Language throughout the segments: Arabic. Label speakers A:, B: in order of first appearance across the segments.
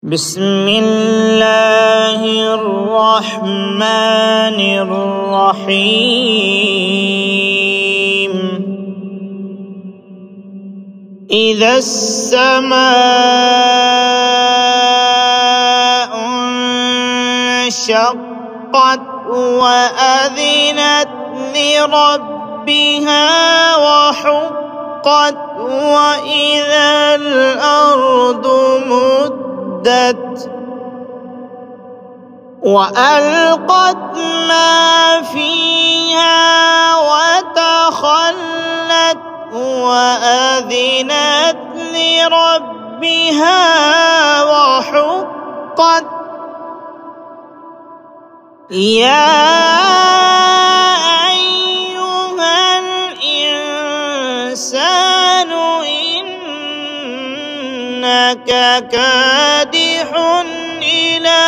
A: بسم الله الرحمن الرحيم. إذا السماء انشقت وأذنت لربها وحقت وإذا الأرض مدت وألقت ما فيها وتخلت وأذنت لربها وحقت. يا أيها الإنسان إنك كادح إلى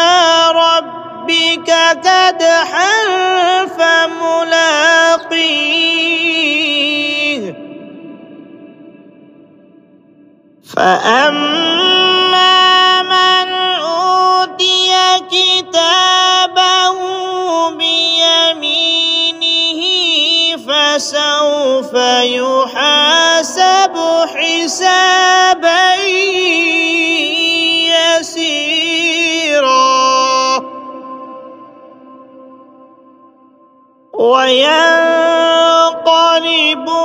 A: ربك كدحا فملاقيه. فأما من أوتي كتابه بيمينه فسوف يحاسب حسابا يسيرا وينقلب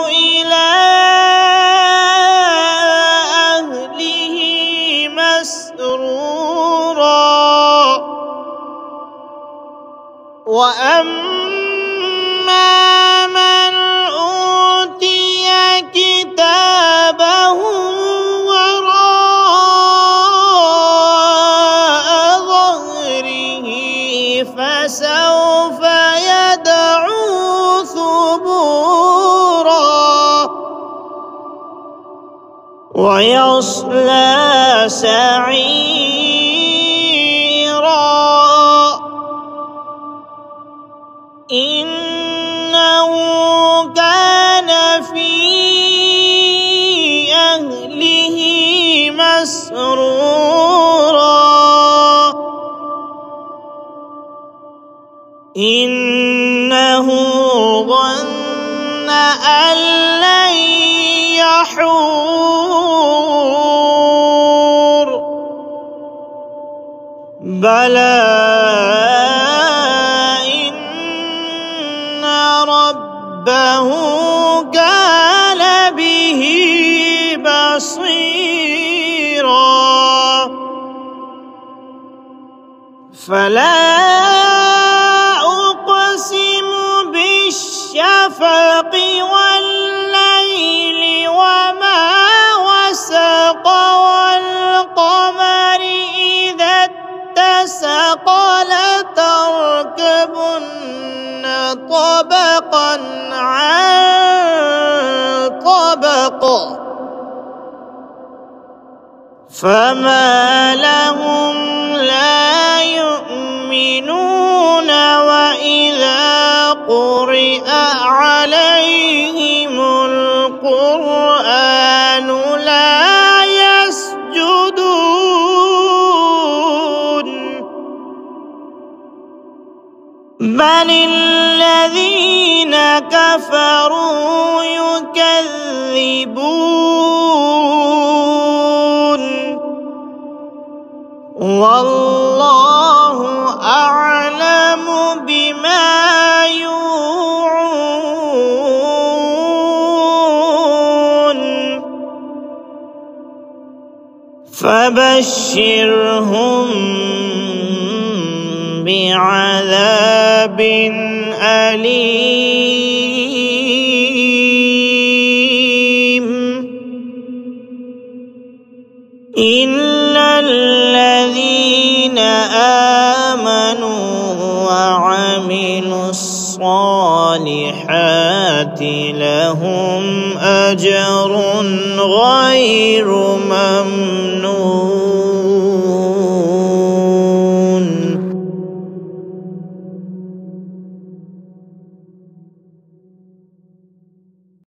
A: إلى أهله مسرورا. وأما من أوتي كتابه وراء ظهره فسوف يدعو ثبورا ويصلى سعيرا. إنه كان في أهله مسرورا. إنه ظن أن لن يحور. بلى إن ربه كان به بصيرا. فلا أقسم بالشفق والليل وما وسق والقمر إذا اتسق لتركبن طبقا عن طبق فما لهم لا يؤمنون وإذا قرئ عليهم القرآن لا يسجدون بل الذين كفروا يكذبون. والله أعلم بما يوعون. فبشرهم بعذاب أليم إلا الذين آمنوا وعملوا الصالحات لهم أجر غير ممنون.